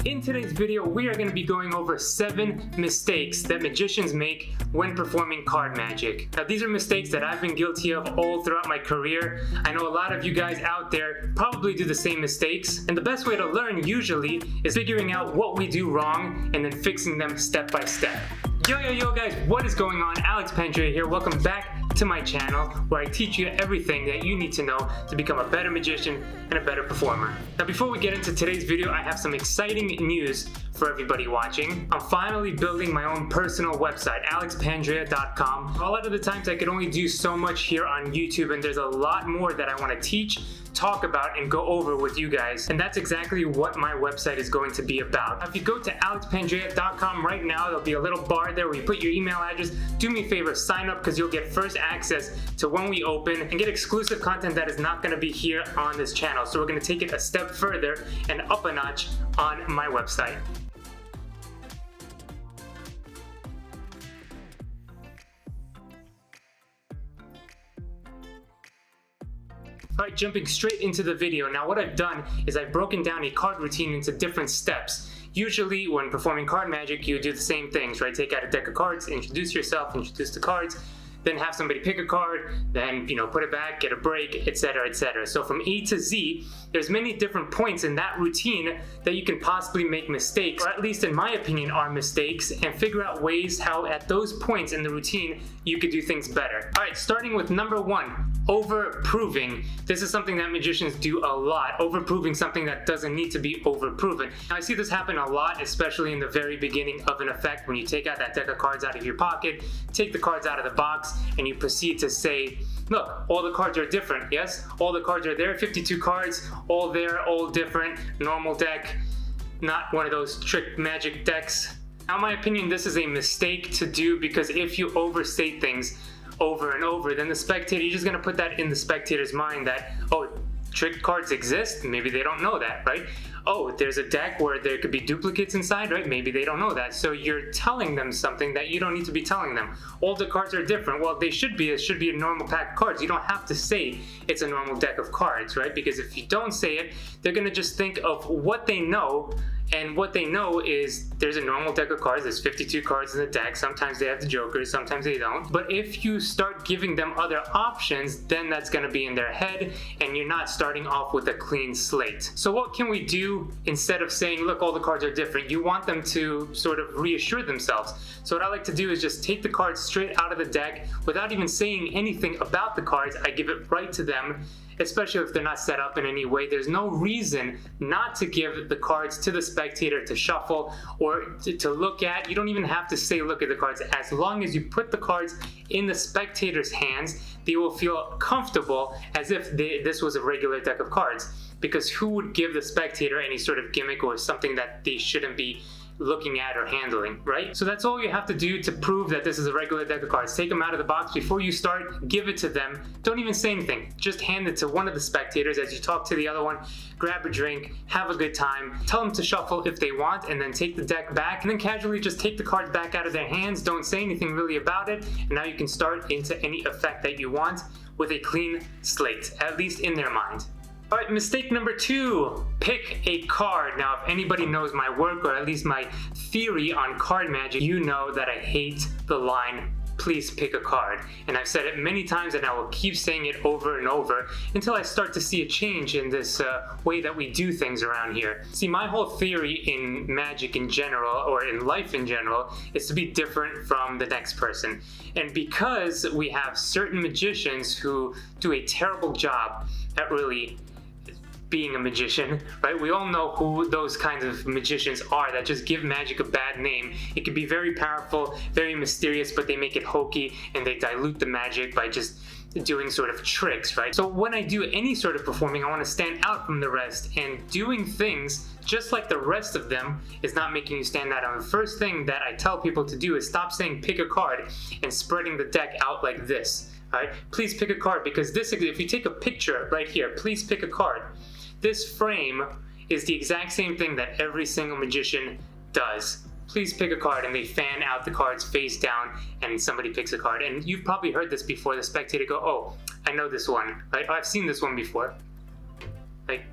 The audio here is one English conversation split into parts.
In today's video, we are going to be going over 7 mistakes that magicians make when performing card magic. Now, these are mistakes that I've been guilty of all throughout my career. I know a lot of you guys out there probably do the same mistakes, and the best way to learn usually is figuring out what we do wrong and then fixing them step by step. Yo guys, what is going on? Alex Pandrea here. Welcome back to my channel where I teach you everything that you need to know to become a better magician and a better performer. Now, before we get into today's video, I have some exciting news for everybody watching. I'm finally building my own personal website, alexpandrea.com. A lot of the times I could only do so much here on YouTube, and there's a lot more that I want to teach, talk about, and go over with you guys. And that's exactly what my website is going to be about. Now, if you go to alexpandrea.com right now, there'll be a little bar there where you put your email address. Do me a favor, sign up, because you'll get first access to when we open and get exclusive content that is not going to be here on this channel. So we're going to take it a step further and up a notch on my website. Alright, jumping straight into the video. Now, what I've done is I've broken down a card routine into different steps. Usually when performing card magic, you do the same things, right? Take out a deck of cards, introduce yourself, introduce the cards, then have somebody pick a card, then, put it back, get a break, etc., etc. So from A to Z, there's many different points in that routine that you can possibly make mistakes, or at least in my opinion are mistakes, and figure out ways how at those points in the routine you could do things better. Alright, starting with number 1, overproving. This is something that magicians do a lot, overproving something that doesn't need to be overproven. Now, I see this happen a lot, especially in the very beginning of an effect, when you take out that deck of cards out of your pocket, take the cards out of the box, and you proceed to say, look, all the cards are different, yes? All the cards are there, 52 cards, all there, all different, normal deck, not one of those trick magic decks. Now, in my opinion, this is a mistake to do, because if you overstate things over and over, then the spectator, you're just gonna put that in the spectator's mind that, oh, trick cards exist, maybe they don't know that, right? Oh, there's a deck where there could be duplicates inside, right? Maybe they don't know that. So you're telling them something that you don't need to be telling them. All the cards are different. Well, it should be a normal pack of cards. You don't have to say it's a normal deck of cards, right? Because if you don't say it, they're gonna just think of what they know, and what they know is there's a normal deck of cards, there's 52 cards in the deck, sometimes they have the jokers, sometimes they don't. But if you start giving them other options, then that's gonna be in their head, and you're not starting off with a clean slate. So what can we do instead of saying, look, all the cards are different? You want them to sort of reassure themselves. So what I like to do is just take the cards straight out of the deck without even saying anything about the cards. I give it right to them, especially if they're not set up in any way. There's no reason not to give the cards to the spectator to shuffle or to look at. You don't even have to say look at the cards. As long as you put the cards in the spectator's hands, they will feel comfortable as if this was a regular deck of cards. Because who would give the spectator any sort of gimmick or something that they shouldn't be looking at or handling, right? So that's all you have to do to prove that this is a regular deck of cards. Take them out of the box before you start, give it to them. Don't even say anything. Just hand it to one of the spectators as you talk to the other one. Grab a drink, have a good time, tell them to shuffle if they want, and then take the deck back, and then casually just take the cards back out of their hands. Don't say anything really about it, and now you can start into any effect that you want with a clean slate, at least in their mind. Alright, mistake number 2, pick a card. Now, if anybody knows my work, or at least my theory on card magic, you know that I hate the line, please pick a card. And I've said it many times, and I will keep saying it over and over until I start to see a change in this way that we do things around here. See, my whole theory in magic in general, or in life in general, is to be different from the next person. And because we have certain magicians who do a terrible job at really being a magician, right? We all know who those kinds of magicians are that just give magic a bad name. It can be very powerful, very mysterious, but they make it hokey and they dilute the magic by just doing sort of tricks, right? So when I do any sort of performing, I want to stand out from the rest, and doing things just like the rest of them is not making you stand out. And the first thing that I tell people to do is stop saying pick a card and spreading the deck out like this. All right, please pick a card, because this, if you take a picture right here, please pick a card. This frame is the exact same thing that every single magician does. Please pick a card, and they fan out the cards face down, and somebody picks a card. And you've probably heard this before, the spectator go, oh, I know this one, right? I've seen this one before. Like,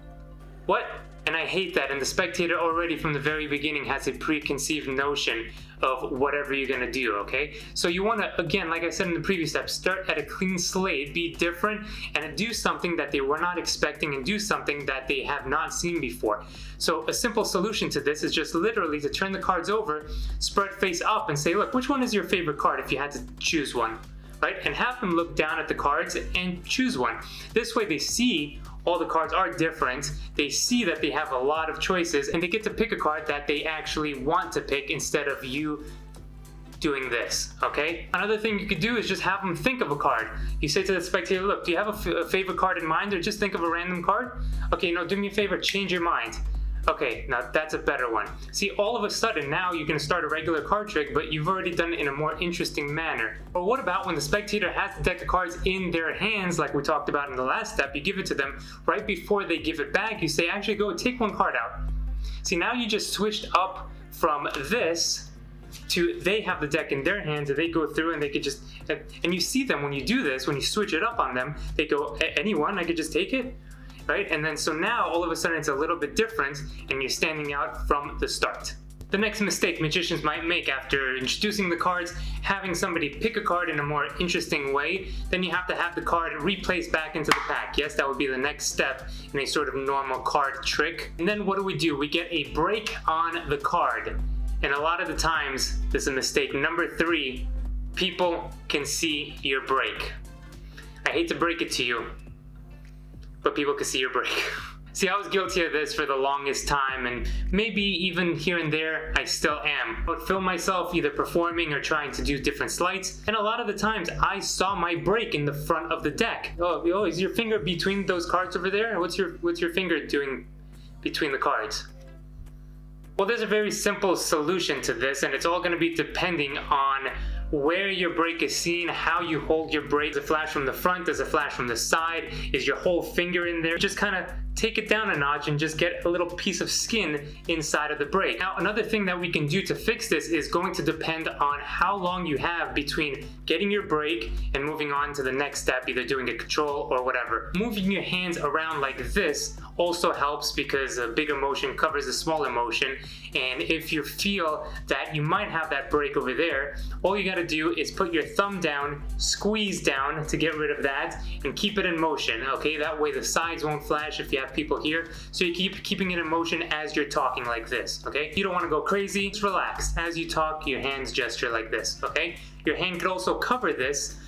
what? And I hate that, and the spectator already from the very beginning has a preconceived notion of whatever you're gonna do, okay? So you wanna, again, like I said in the previous step, start at a clean slate, be different, and do something that they were not expecting and do something that they have not seen before. So a simple solution to this is just literally to turn the cards over, spread face up, and say, look, which one is your favorite card if you had to choose one, right? And have them look down at the cards and choose one. This way they see all the cards are different, they see that they have a lot of choices, and they get to pick a card that they actually want to pick instead of you doing this, okay? Another thing you could do is just have them think of a card. You say to the spectator, look, do you have a favorite card in mind, or just think of a random card? Okay, no, do me a favor, change your mind. Okay, now that's a better one. See, all of a sudden now you're gonna start a regular card trick, but you've already done it in a more interesting manner. Or what about when the spectator has the deck of cards in their hands, like we talked about in the last step, you give it to them right before they give it back, you say, actually go take one card out. See, now you just switched up from this to they have the deck in their hands and they go through and they could just, and you see them when you do this, when you switch it up on them, they go, anyone, I could just take it? Right? And then so now all of a sudden it's a little bit different and you're standing out from the start. The next mistake magicians might make after introducing the cards, having somebody pick a card in a more interesting way, then you have to have the card replaced back into the pack. Yes, that would be the next step in a sort of normal card trick. And then what do? We get a break on the card. And a lot of the times, this is a mistake. Number 3, people can see your break. I hate to break it to you, but people can see your break. See, I was guilty of this for the longest time, and maybe even here and there, I still am. I would film myself either performing or trying to do different sleights, and a lot of the times, I saw my break in the front of the deck. Oh, is your finger between those cards over there? What's your finger doing between the cards? Well, there's a very simple solution to this, and it's all going to be depending on where your break is seen, how you hold your break. Does it flash from the front? Does it flash from the side? Is your whole finger in there? Just kind of take it down a notch and just get a little piece of skin inside of the break. Now, another thing that we can do to fix this is going to depend on how long you have between getting your break and moving on to the next step, either doing a control or whatever. Moving your hands around like this also helps because a bigger motion covers a smaller motion, and if you feel that you might have that break over there, all you gotta do is put your thumb down, squeeze down to get rid of that, and keep it in motion, okay? That way the sides won't flash if you have people here, so you keep keeping it in motion as you're talking like this, okay? You don't wanna go crazy, just relax. As you talk, your hands gesture like this, okay? Your hand could also cover this.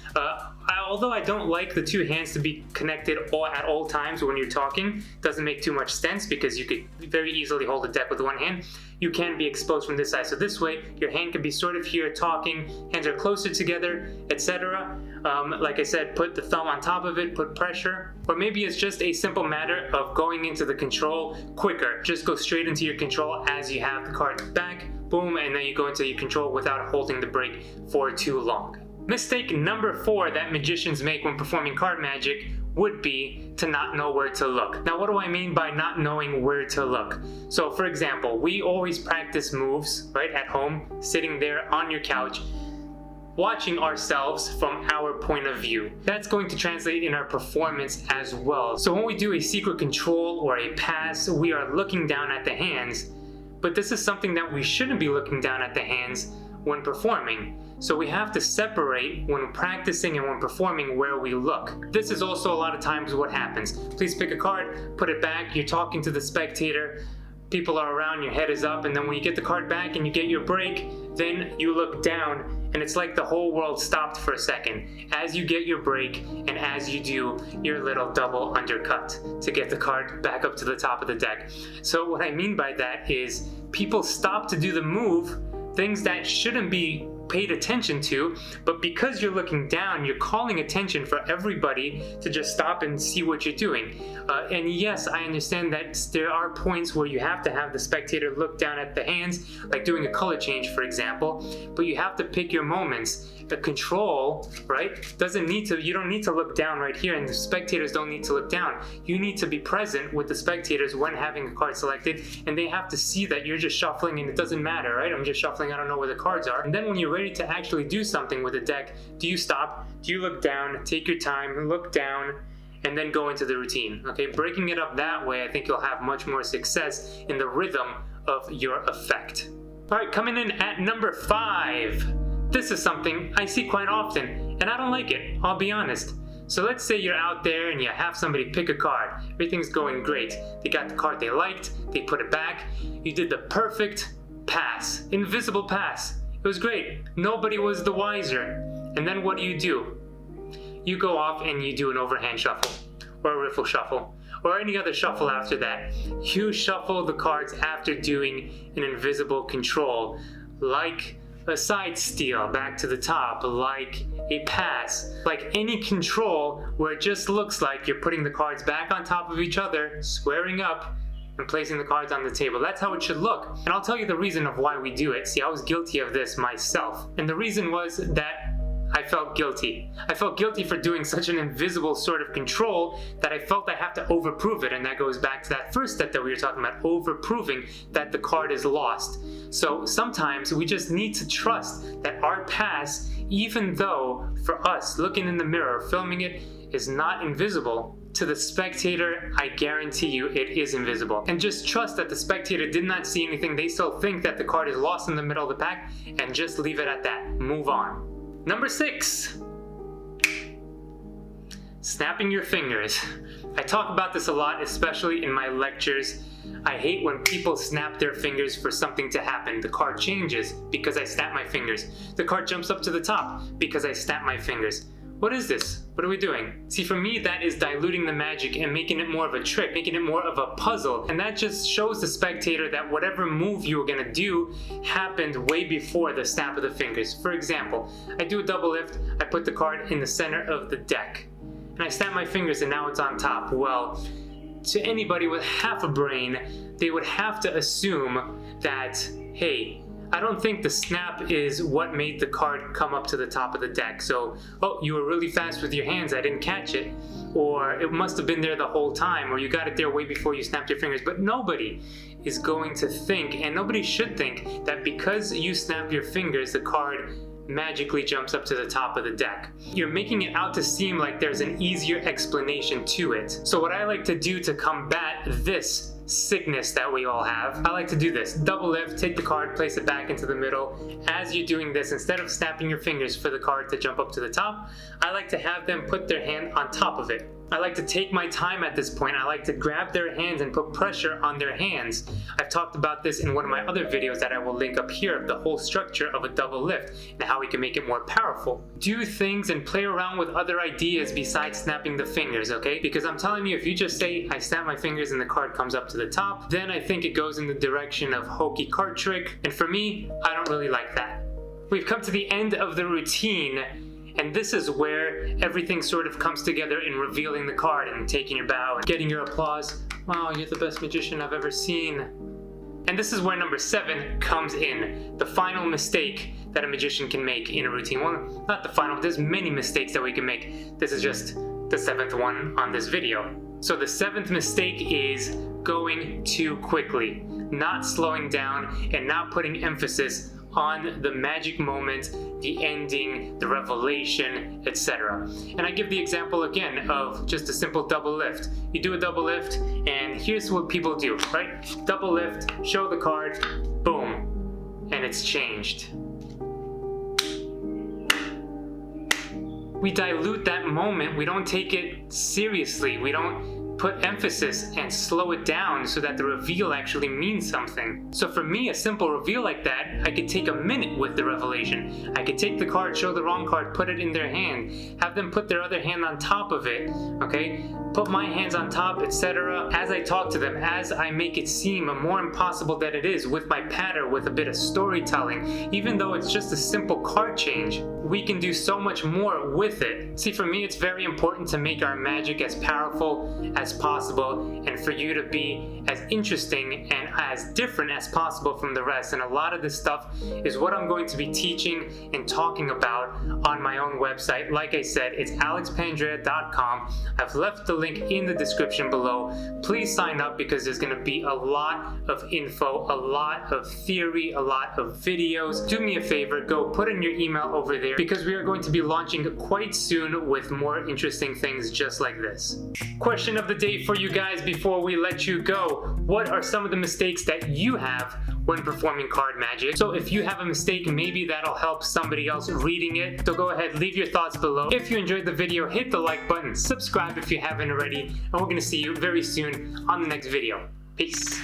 Although I don't like the two hands to be connected at all times when you're talking, doesn't make too much sense because you could very easily hold the deck with one hand. You can be exposed from this side. So this way, your hand can be sort of here talking, hands are closer together, etc. Like I said, put the thumb on top of it, put pressure. Or maybe it's just a simple matter of going into the control quicker. Just go straight into your control as you have the card back, boom, and then you go into your control without holding the break for too long. Mistake number 4 that magicians make when performing card magic would be to not know where to look. Now, what do I mean by not knowing where to look? So, for example, we always practice moves, right, at home, sitting there on your couch, watching ourselves from our point of view. That's going to translate in our performance as well. So when we do a secret control or a pass, we are looking down at the hands, but this is something that we shouldn't be looking down at the hands when performing. So we have to separate when practicing and when performing where we look. This is also a lot of times what happens. Please pick a card, put it back, you're talking to the spectator, people are around, your head is up, and then when you get the card back and you get your break, then you look down and it's like the whole world stopped for a second as you get your break and as you do your little double undercut to get the card back up to the top of the deck. So what I mean by that is people stop to do the move, things that shouldn't be paid attention to, but because you're looking down, you're calling attention for everybody to just stop and see what you're doing. And yes, I understand that there are points where you have to have the spectator look down at the hands, like doing a color change, for example, but you have to pick your moments. The control, right, you don't need to look down right here, and the spectators don't need to look down. You need to be present with the spectators when having a card selected, and they have to see that you're just shuffling and it doesn't matter, right? I'm just shuffling, I don't know where the cards are. And then when you're ready to actually do something with the deck, do you stop? Do you look down? Take your time, look down, and then go into the routine. Okay, breaking it up that way, I think you'll have much more success in the rhythm of your effect. All right, coming in at number 5. This is something I see quite often, and I don't like it, I'll be honest. So let's say you're out there and you have somebody pick a card. Everything's going great. They got the card they liked, they put it back. You did the perfect pass, invisible pass. It was great. Nobody was the wiser. And then what do? You go off and you do an overhand shuffle, or a riffle shuffle, or any other shuffle after that. You shuffle the cards after doing an invisible control, like a side steal back to the top, like a pass, like any control where it just looks like you're putting the cards back on top of each other, squaring up, and placing the cards on the table. That's how it should look. And I'll tell you the reason of why we do it. See, I was guilty of this myself. And the reason was that I felt guilty. I felt guilty for doing such an invisible sort of control that I felt I have to overprove it, and that goes back to that first step that we were talking about, overproving that the card is lost. So sometimes we just need to trust that our pass, even though for us looking in the mirror, filming it, is not invisible, to the spectator, I guarantee you it is invisible. And just trust that the spectator did not see anything. They still think that the card is lost in the middle of the pack, and just leave it at that. Move on. Number 6, snapping your fingers. I talk about this a lot, especially in my lectures. I hate when people snap their fingers for something to happen. The card changes because I snap my fingers. The card jumps up to the top because I snap my fingers. What is this? What are we doing? See, for me, that is diluting the magic and making it more of a trick, making it more of a puzzle. And that just shows the spectator that whatever move you were gonna do happened way before the snap of the fingers. For example, I do a double lift, I put the card in the center of the deck, and I snap my fingers and now it's on top. Well, to anybody with half a brain, they would have to assume that, hey, I don't think the snap is what made the card come up to the top of the deck. So, oh, you were really fast with your hands, I didn't catch it. Or it must have been there the whole time, or you got it there way before you snapped your fingers. But nobody is going to think, and nobody should think, that because you snap your fingers, the card magically jumps up to the top of the deck. You're making it out to seem like there's an easier explanation to it. So what I like to do to combat this sickness that we all have, I like to do this. Double lift, take the card, place it back into the middle. As you're doing this, instead of snapping your fingers for the card to jump up to the top, I like to have them put their hand on top of it. I like to take my time at this point. I like to grab their hands and put pressure on their hands. I've talked about this in one of my other videos that I will link up here, the whole structure of a double lift and how we can make it more powerful. Do things and play around with other ideas besides snapping the fingers, okay? Because I'm telling you, if you just say, I snap my fingers and the card comes up to the top, then I think it goes in the direction of hokey card trick. And for me, I don't really like that. We've come to the end of the routine. And this is where everything sort of comes together in revealing the card and taking your bow and getting your applause. Wow, you're the best magician I've ever seen. And this is where number 7 comes in. The final mistake that a magician can make in a routine. Well, not the final, there's many mistakes that we can make. This is just the 7th one on this video. So the 7th mistake is going too quickly, not slowing down and not putting emphasis on the magic moment, the ending, the revelation, etc. And I give the example again of just a simple double lift. You do a double lift, and here's what people do, right? Double lift, show the card, boom, and it's changed. We dilute that moment, we don't take it seriously, we don't put emphasis and slow it down so that the reveal actually means something. So for me, a simple reveal like that, I could take a minute with the revelation. I could take the card, show the wrong card, put it in their hand, have them put their other hand on top of it, okay? Put my hands on top, etc. As I talk to them, as I make it seem more impossible than it is with my patter, with a bit of storytelling, even though it's just a simple card change, we can do so much more with it. See, for me, it's very important to make our magic as powerful as possible and for you to be as interesting and as different as possible from the rest. And a lot of this stuff is what I'm going to be teaching and talking about on my own website. Like I said, it's alexpandrea.com. I've left the link in the description below. Please sign up because there's going to be a lot of info, a lot of theory, a lot of videos. Do me a favor, go put in your email over there because we are going to be launching quite soon with more interesting things just like this. Question of the day for you guys before we let you go. What are some of the mistakes that you have when performing card magic? So if you have a mistake, maybe that'll help somebody else reading it. So go ahead, leave your thoughts below. If you enjoyed the video, hit the like button, subscribe if you haven't already, and we're gonna see you very soon on the next video. Peace.